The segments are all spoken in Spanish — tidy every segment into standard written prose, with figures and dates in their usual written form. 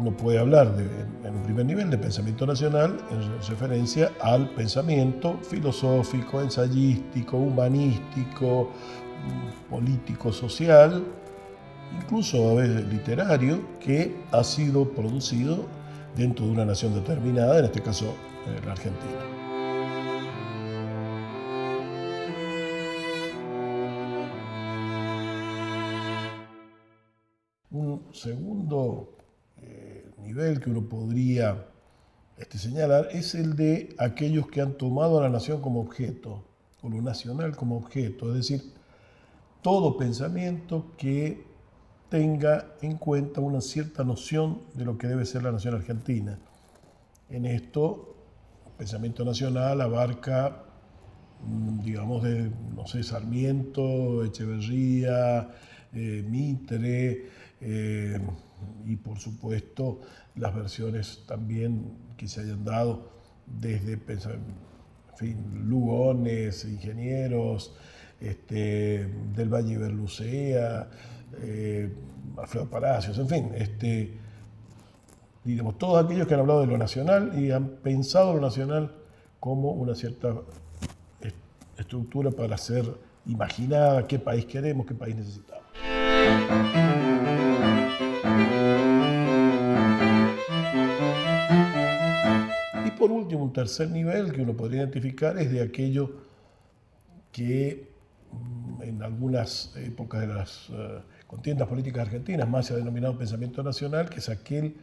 uno puede hablar en un primer nivel de pensamiento nacional en referencia al pensamiento filosófico, ensayístico, humanístico, político, social, incluso a veces literario, que ha sido producido dentro de una nación determinada, en este caso la Argentina. Un segundo nivel que uno podría señalar es el de aquellos que han tomado a la nación como objeto, o lo nacional como objeto, es decir, todo pensamiento que tenga en cuenta una cierta noción de lo que debe ser la nación argentina. En esto, el pensamiento nacional abarca, digamos, de, no sé, Sarmiento, Echeverría, Mitre, y por supuesto las versiones también que se hayan dado desde, en fin, Lugones, ingenieros, del Valle Berlucea, Alfredo Palacios, en fin, digamos, todos aquellos que han hablado de lo nacional y han pensado lo nacional como una cierta estructura para ser imaginada, qué país queremos, qué país necesitamos. Y por último, un tercer nivel que uno podría identificar es de aquello que en algunas épocas de las contiendas políticas argentinas más se ha denominado pensamiento nacional, que es aquel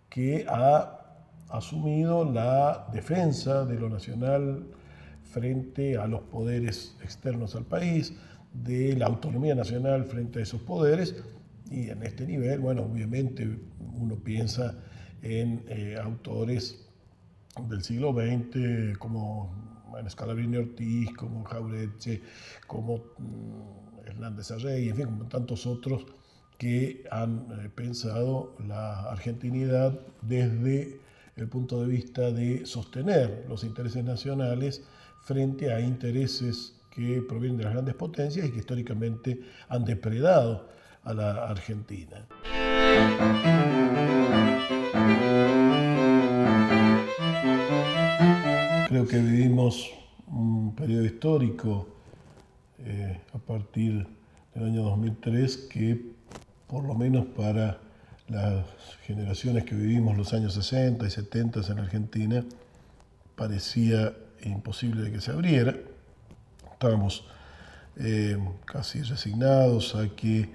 que ha asumido la defensa de lo nacional frente a los poderes externos al país, de la autonomía nacional frente a esos poderes, y en este nivel, bueno, obviamente uno piensa en autores del siglo XX como Scalabrini Ortiz, como Jauretche, como Hernández Arrey, en fin, como tantos otros que han pensado la argentinidad desde el punto de vista de sostener los intereses nacionales frente a intereses que provienen de las grandes potencias y que históricamente han depredado a la Argentina. Creo que vivimos un periodo histórico a partir del año 2003 que, por lo menos para las generaciones que vivimos los años 60 y 70 en Argentina, parecía imposible de que se abriera. Estábamos casi resignados a que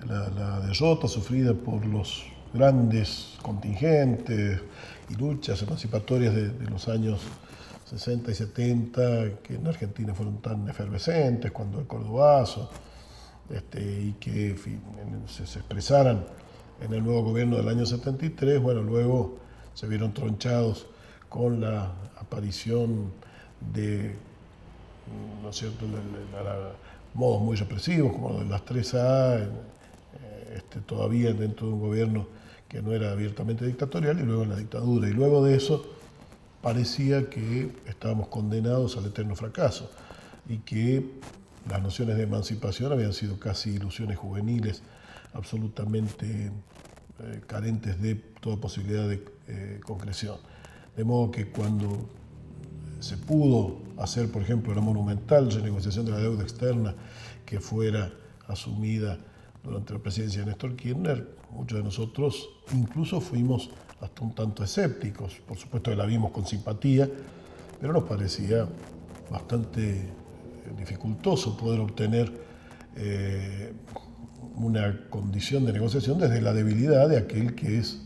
la derrota sufrida por los grandes contingentes y luchas emancipatorias de los años 60 y 70, que en Argentina fueron tan efervescentes, cuando el Cordobazo, y que en fin, se expresaran en el nuevo gobierno del año 73, bueno, luego se vieron tronchados con la aparición de, ¿no es cierto?, modos muy represivos, como lo de las 3A, todavía dentro de un gobierno que no era abiertamente dictatorial, y luego en la dictadura. Y luego de eso parecía que estábamos condenados al eterno fracaso y que las nociones de emancipación habían sido casi ilusiones juveniles, absolutamente carentes de toda posibilidad de concreción. De modo que cuando se pudo hacer, por ejemplo, la monumental renegociación de la deuda externa que fuera asumida durante la presidencia de Néstor Kirchner, muchos de nosotros incluso fuimos hasta un tanto escépticos. Por supuesto que la vimos con simpatía, pero nos parecía bastante dificultoso poder obtener una condición de negociación desde la debilidad de aquel que es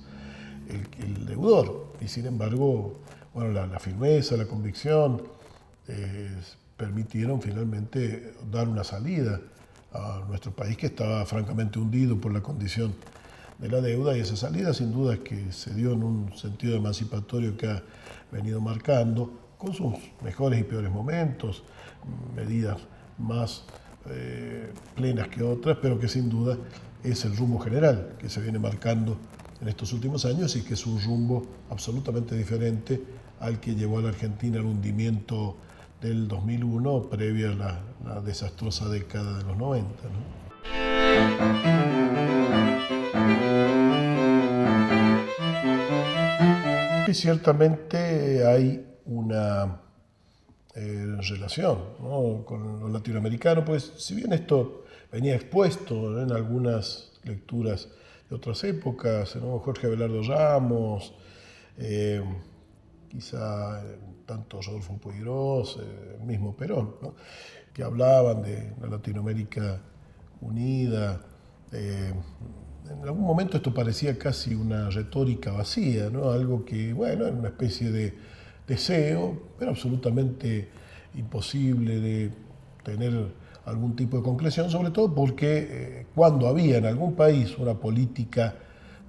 el deudor. Y sin embargo, bueno, la firmeza, la convicción permitieron finalmente dar una salida a nuestro país, que estaba francamente hundido por la condición de la deuda, y esa salida sin duda es que se dio en un sentido emancipatorio que ha venido marcando, con sus mejores y peores momentos, medidas más plenas que otras, pero que sin duda es el rumbo general que se viene marcando en estos últimos años y que es un rumbo absolutamente diferente al que llevó a la Argentina al hundimiento del 2001, previa a la desastrosa década de los 90, ¿no? que ciertamente hay una relación, ¿no?, con lo latinoamericano, pues si bien esto venía expuesto, ¿no?, en algunas lecturas de otras épocas, ¿no?, Jorge Abelardo Ramos, quizá tanto Rodolfo Puigros, el mismo Perón, ¿no?, que hablaban de la Latinoamérica unida. En algún momento esto parecía casi una retórica vacía, ¿no?, algo que, bueno, era una especie de deseo, pero absolutamente imposible de tener algún tipo de concreción, sobre todo porque cuando había en algún país una política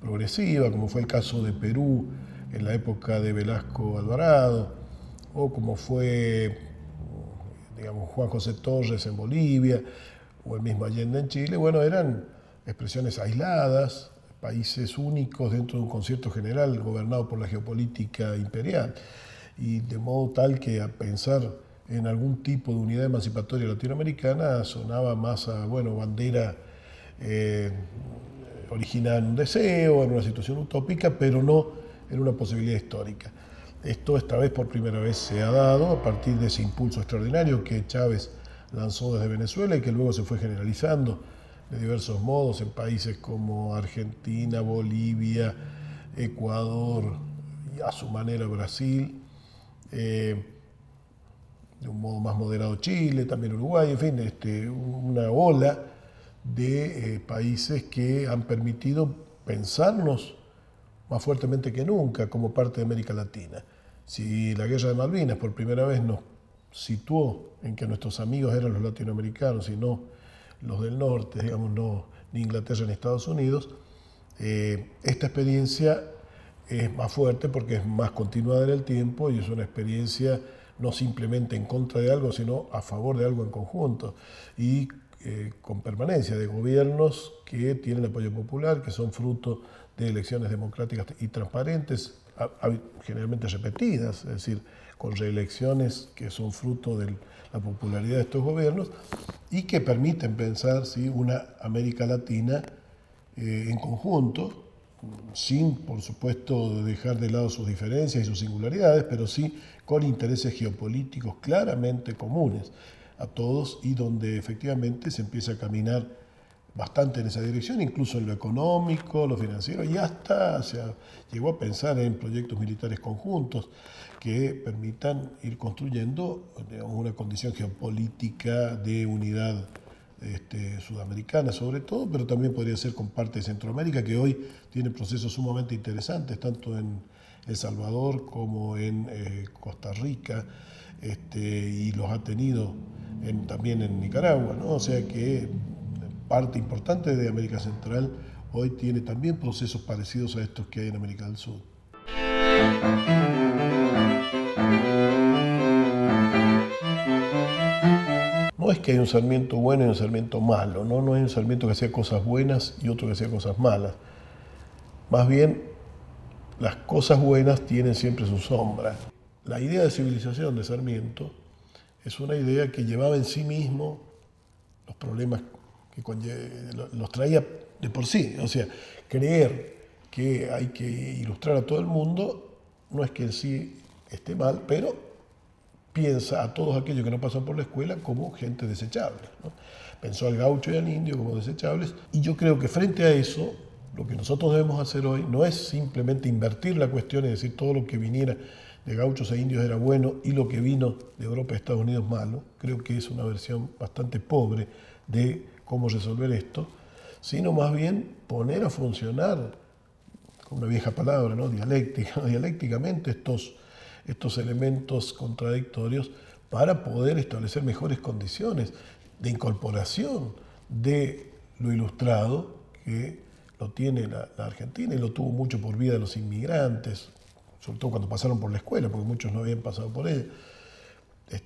progresiva, como fue el caso de Perú en la época de Velasco Alvarado, o como fue, digamos, Juan José Torres en Bolivia, o el mismo Allende en Chile, bueno, eran expresiones aisladas, países únicos dentro de un concierto general gobernado por la geopolítica imperial, y de modo tal que a pensar en algún tipo de unidad emancipatoria latinoamericana sonaba más a, bueno, bandera originada en un deseo, en una situación utópica, pero no en una posibilidad histórica. Esto esta vez por primera vez se ha dado a partir de ese impulso extraordinario que Chávez lanzó desde Venezuela y que luego se fue generalizando de diversos modos en países como Argentina, Bolivia, Ecuador y a su manera Brasil, de un modo más moderado Chile, también Uruguay, en fin, una ola de países que han permitido pensarnos más fuertemente que nunca como parte de América Latina. Si la guerra de Malvinas por primera vez nos situó en que nuestros amigos eran los latinoamericanos y no los del norte, digamos, no ni Inglaterra ni Estados Unidos, esta experiencia es más fuerte porque es más continuada en el tiempo y es una experiencia no simplemente en contra de algo, sino a favor de algo en conjunto y con permanencia de gobiernos que tienen apoyo popular, que son fruto de elecciones democráticas y transparentes, generalmente repetidas, es decir, con reelecciones que son fruto de la popularidad de estos gobiernos y que permiten pensar, ¿sí?, una América Latina en conjunto, sin, por supuesto, dejar de lado sus diferencias y sus singularidades, pero sí con intereses geopolíticos claramente comunes a todos y donde efectivamente se empieza a caminar bastante en esa dirección, incluso en lo económico, lo financiero, y hasta se llegó a pensar en proyectos militares conjuntos que permitan ir construyendo, digamos, una condición geopolítica de unidad sudamericana sobre todo, pero también podría ser con parte de Centroamérica, que hoy tiene procesos sumamente interesantes, tanto en El Salvador como en Costa Rica, y los ha tenido también en Nicaragua, ¿no? O sea que parte importante de América Central hoy tiene también procesos parecidos a estos que hay en América del Sur. No es que hay un Sarmiento bueno y un Sarmiento malo, ¿no? No hay un Sarmiento que hacía cosas buenas y otro que hacía cosas malas. Más bien, las cosas buenas tienen siempre su sombra. La idea de civilización de Sarmiento es una idea que llevaba en sí mismo los problemas que los traía de por sí. O sea, creer que hay que ilustrar a todo el mundo no es que en sí esté mal, pero piensa a todos aquellos que no pasan por la escuela como gente desechable, ¿no? Pensó al gaucho y al indio como desechables, y yo creo que frente a eso, lo que nosotros debemos hacer hoy no es simplemente invertir la cuestión y decir todo lo que viniera de gauchos e indios era bueno y lo que vino de Europa y Estados Unidos malo. Creo que es una versión bastante pobre de cómo resolver esto, sino más bien poner a funcionar, con una vieja palabra, ¿no?, dialécticamente estos elementos contradictorios para poder establecer mejores condiciones de incorporación de lo ilustrado, que lo tiene la Argentina y lo tuvo mucho por vía de los inmigrantes, sobre todo cuando pasaron por la escuela, porque muchos no habían pasado por ella.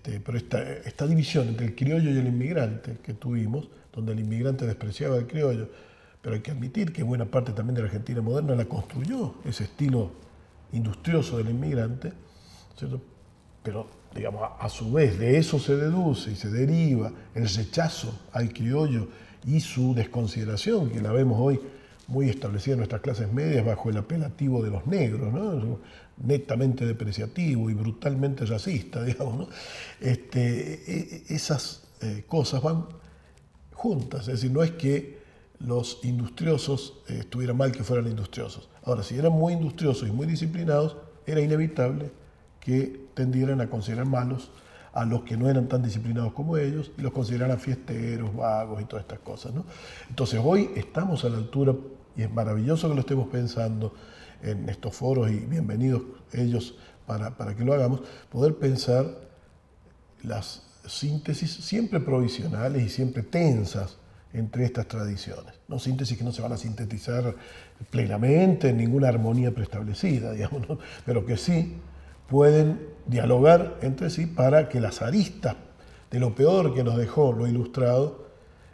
Pero esta división entre el criollo y el inmigrante que tuvimos, donde el inmigrante despreciaba al criollo, pero hay que admitir que buena parte también de la Argentina moderna la construyó ese estilo industrioso del inmigrante, ¿cierto? Pero, digamos, a su vez de eso se deduce y se deriva el rechazo al criollo y su desconsideración, que la vemos hoy muy establecida en nuestras clases medias bajo el apelativo de los negros, ¿no? Netamente depreciativo y brutalmente racista, digamos, ¿no? Esas cosas van juntas, es decir, no es que los industriosos estuvieran mal que fueran industriosos. Ahora, si eran muy industriosos y muy disciplinados, era inevitable que tendieran a considerar malos a los que no eran tan disciplinados como ellos y los consideraran fiesteros, vagos y todas estas cosas, ¿no? Entonces hoy estamos a la altura, y es maravilloso que lo estemos pensando en estos foros, y bienvenidos ellos para que lo hagamos, poder pensar las síntesis siempre provisionales y siempre tensas entre estas tradiciones, no síntesis que no se van a sintetizar plenamente en ninguna armonía preestablecida, digamos, ¿no? Pero que sí pueden dialogar entre sí para que las aristas de lo peor que nos dejó lo ilustrado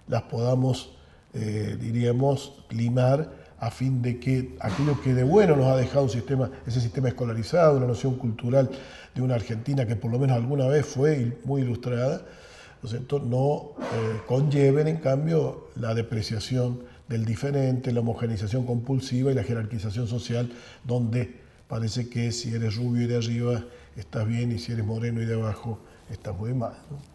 las podamos, diríamos, limar a fin de que aquello que de bueno nos ha dejado ese sistema escolarizado, una noción cultural de una Argentina que por lo menos alguna vez fue muy ilustrada, ¿no es cierto?, no conlleven en cambio la depreciación del diferente, la homogeneización compulsiva y la jerarquización social, donde parece que si eres rubio y de arriba estás bien y si eres moreno y de abajo estás muy mal, ¿no?